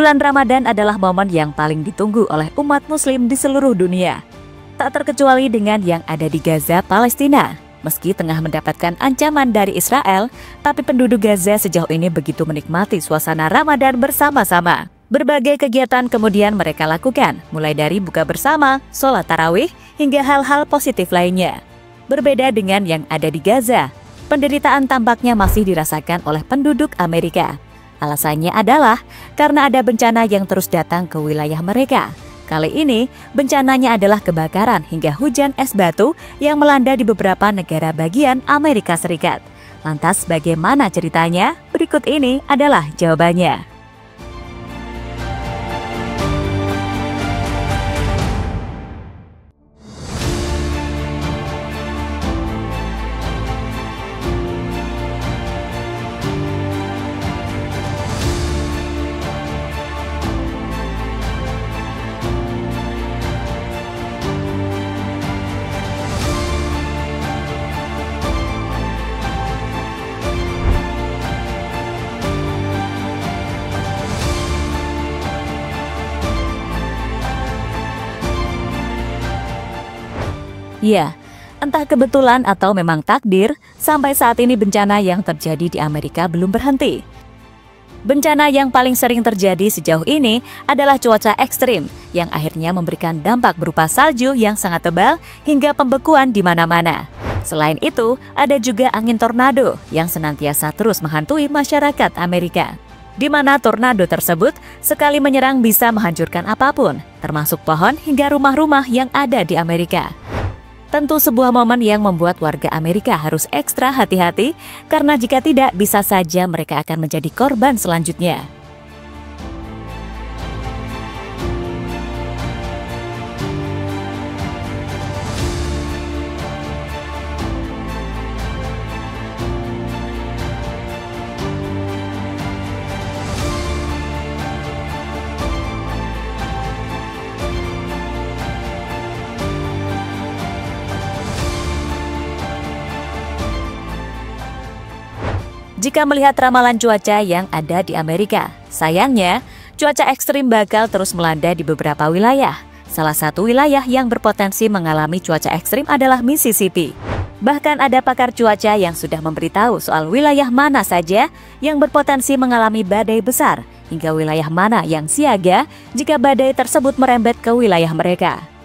Bulan Ramadan adalah momen yang paling ditunggu oleh umat muslim di seluruh dunia. Tak terkecuali dengan yang ada di Gaza, Palestina. Meski tengah mendapatkan ancaman dari Israel, tapi penduduk Gaza sejauh ini begitu menikmati suasana Ramadan bersama-sama. Berbagai kegiatan kemudian mereka lakukan, mulai dari buka bersama, sholat tarawih, hingga hal-hal positif lainnya. Berbeda dengan yang ada di Gaza, penderitaan tampaknya masih dirasakan oleh penduduk Amerika. Alasannya adalah karena ada bencana yang terus datang ke wilayah mereka. Kali ini, bencananya adalah kebakaran hingga hujan es batu yang melanda di beberapa negara bagian Amerika Serikat. Lantas bagaimana ceritanya? Berikut ini adalah jawabannya. Ya, entah kebetulan atau memang takdir, sampai saat ini bencana yang terjadi di Amerika belum berhenti. Bencana yang paling sering terjadi sejauh ini adalah cuaca ekstrim yang akhirnya memberikan dampak berupa salju yang sangat tebal hingga pembekuan di mana-mana. Selain itu, ada juga angin tornado yang senantiasa terus menghantui masyarakat Amerika. Di mana tornado tersebut sekali menyerang bisa menghancurkan apapun, termasuk pohon hingga rumah-rumah yang ada di Amerika. Tentu sebuah momen yang membuat warga Amerika harus ekstra hati-hati karena jika tidak bisa saja mereka akan menjadi korban selanjutnya. Jika melihat ramalan cuaca yang ada di Amerika, sayangnya cuaca ekstrim bakal terus melanda di beberapa wilayah. Salah satu wilayah yang berpotensi mengalami cuaca ekstrim adalah Mississippi. Bahkan ada pakar cuaca yang sudah memberitahu soal wilayah mana saja yang berpotensi mengalami badai besar, hingga wilayah mana yang siaga jika badai tersebut merembet ke wilayah mereka.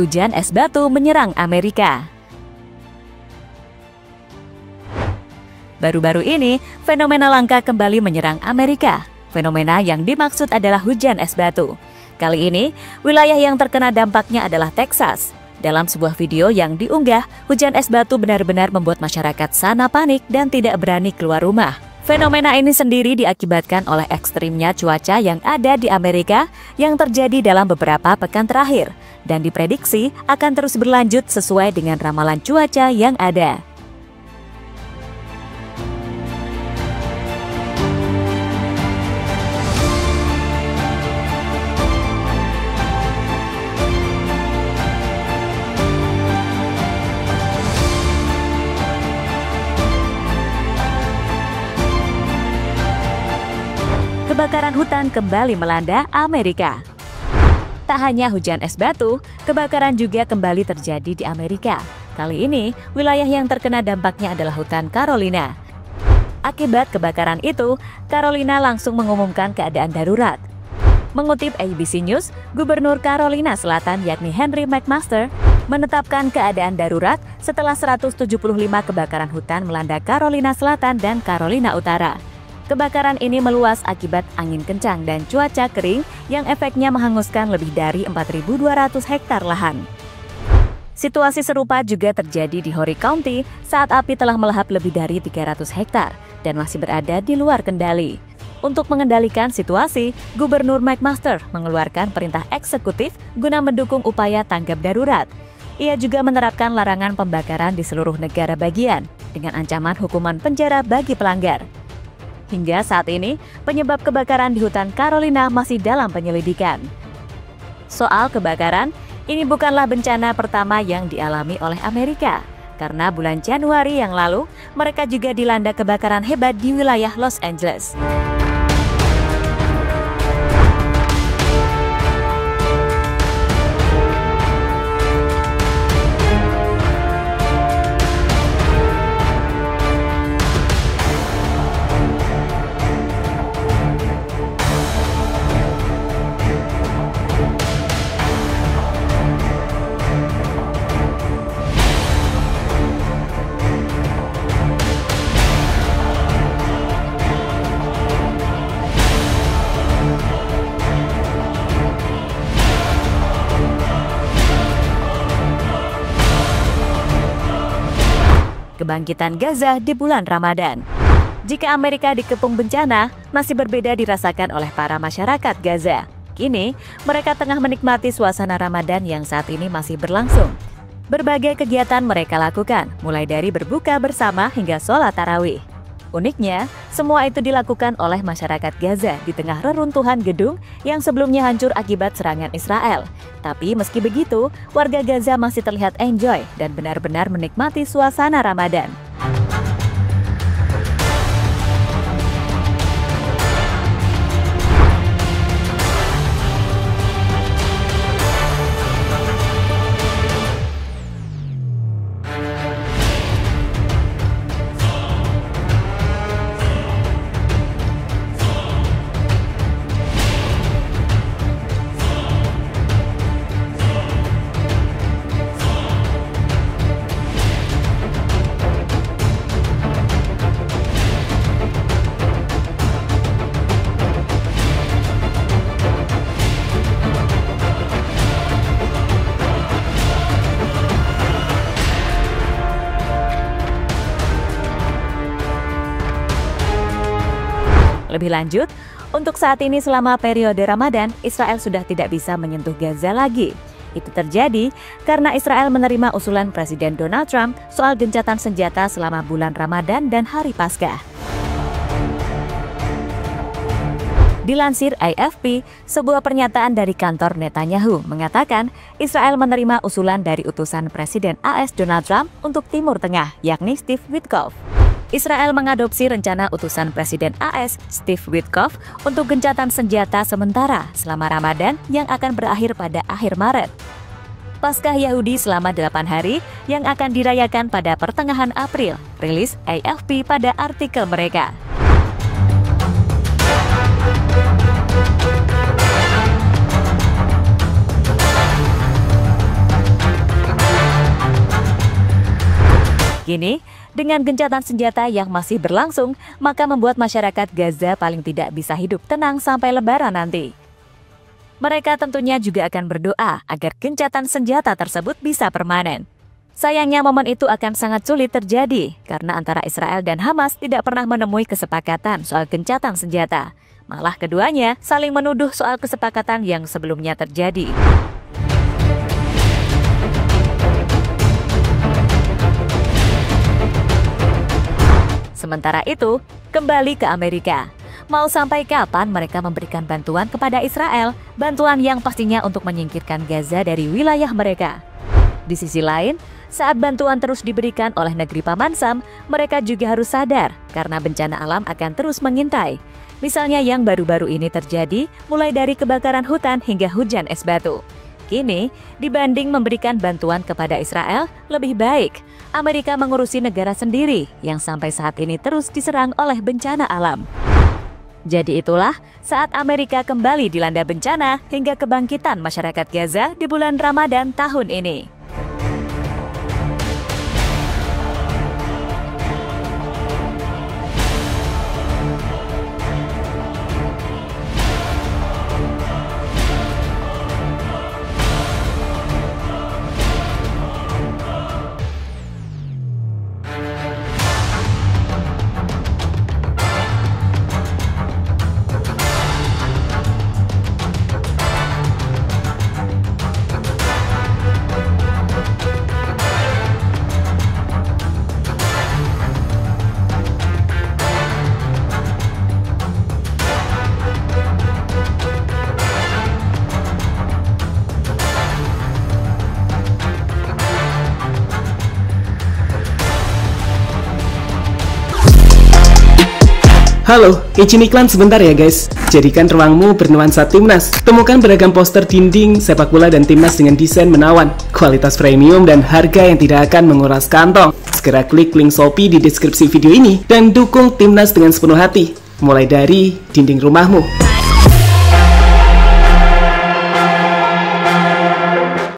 Hujan es batu menyerang Amerika. Baru-baru ini, fenomena langka kembali menyerang Amerika. Fenomena yang dimaksud adalah hujan es batu. Kali ini, wilayah yang terkena dampaknya adalah Texas. Dalam sebuah video yang diunggah, hujan es batu benar-benar membuat masyarakat sana panik dan tidak berani keluar rumah. Fenomena ini sendiri diakibatkan oleh ekstrimnya cuaca yang ada di Amerika yang terjadi dalam beberapa pekan terakhir dan diprediksi akan terus berlanjut sesuai dengan ramalan cuaca yang ada. Kebakaran hutan kembali melanda Amerika. Tak hanya hujan es batu, kebakaran juga kembali terjadi di Amerika. Kali ini, wilayah yang terkena dampaknya adalah hutan Carolina. Akibat kebakaran itu, Carolina langsung mengumumkan keadaan darurat. Mengutip ABC News, Gubernur Carolina Selatan yakni Henry McMaster menetapkan keadaan darurat setelah 175 kebakaran hutan melanda Carolina Selatan dan Carolina Utara. Kebakaran ini meluas akibat angin kencang dan cuaca kering yang efeknya menghanguskan lebih dari 4.200 hektar lahan. Situasi serupa juga terjadi di Horry County saat api telah melahap lebih dari 300 hektar dan masih berada di luar kendali. Untuk mengendalikan situasi, Gubernur McMaster mengeluarkan perintah eksekutif guna mendukung upaya tanggap darurat. Ia juga menerapkan larangan pembakaran di seluruh negara bagian dengan ancaman hukuman penjara bagi pelanggar. Hingga saat ini, penyebab kebakaran di hutan Carolina masih dalam penyelidikan. Soal kebakaran, ini bukanlah bencana pertama yang dialami oleh Amerika. Karena bulan Januari yang lalu, mereka juga dilanda kebakaran hebat di wilayah Los Angeles. Kebangkitan Gaza di bulan Ramadan. Jika Amerika dikepung bencana, masih berbeda dirasakan oleh para masyarakat Gaza. Kini, mereka tengah menikmati suasana Ramadan yang saat ini masih berlangsung. Berbagai kegiatan mereka lakukan, mulai dari berbuka bersama hingga sholat tarawih. Uniknya, semua itu dilakukan oleh masyarakat Gaza di tengah reruntuhan gedung yang sebelumnya hancur akibat serangan Israel. Tapi meski begitu, warga Gaza masih terlihat enjoy dan benar-benar menikmati suasana Ramadan. Lebih lanjut, untuk saat ini selama periode Ramadan, Israel sudah tidak bisa menyentuh Gaza lagi. Itu terjadi karena Israel menerima usulan Presiden Donald Trump soal gencatan senjata selama bulan Ramadan dan Hari Paskah. Dilansir AFP, sebuah pernyataan dari kantor Netanyahu mengatakan Israel menerima usulan dari utusan Presiden AS Donald Trump untuk Timur Tengah, yakni Steve Witkoff. Israel mengadopsi rencana utusan Presiden AS Steve Witkoff untuk gencatan senjata sementara selama Ramadan yang akan berakhir pada akhir Maret. Paskah Yahudi selama 8 hari yang akan dirayakan pada pertengahan April, rilis AFP pada artikel mereka. Kini, dengan gencatan senjata yang masih berlangsung, maka membuat masyarakat Gaza paling tidak bisa hidup tenang sampai Lebaran nanti. Mereka tentunya juga akan berdoa agar gencatan senjata tersebut bisa permanen. Sayangnya momen itu akan sangat sulit terjadi karena antara Israel dan Hamas tidak pernah menemui kesepakatan soal gencatan senjata. Malah keduanya saling menuduh soal kesepakatan yang sebelumnya terjadi. Sementara itu, kembali ke Amerika. Mau sampai kapan mereka memberikan bantuan kepada Israel? Bantuan yang pastinya untuk menyingkirkan Gaza dari wilayah mereka. Di sisi lain, saat bantuan terus diberikan oleh negeri Paman Sam, mereka juga harus sadar karena bencana alam akan terus mengintai. Misalnya yang baru-baru ini terjadi, mulai dari kebakaran hutan hingga hujan es batu. Kini, dibanding memberikan bantuan kepada Israel, lebih baik Amerika mengurusi negara sendiri yang sampai saat ini terus diserang oleh bencana alam. Jadi itulah saat Amerika kembali dilanda bencana hingga kebangkitan masyarakat Gaza di bulan Ramadan tahun ini. Halo, izin iklan sebentar ya guys. Jadikan ruangmu bernuansa timnas. Temukan beragam poster dinding, sepak bola dan timnas dengan desain menawan, kualitas premium dan harga yang tidak akan menguras kantong. Segera klik link Shopee di deskripsi video ini dan dukung timnas dengan sepenuh hati. Mulai dari dinding rumahmu.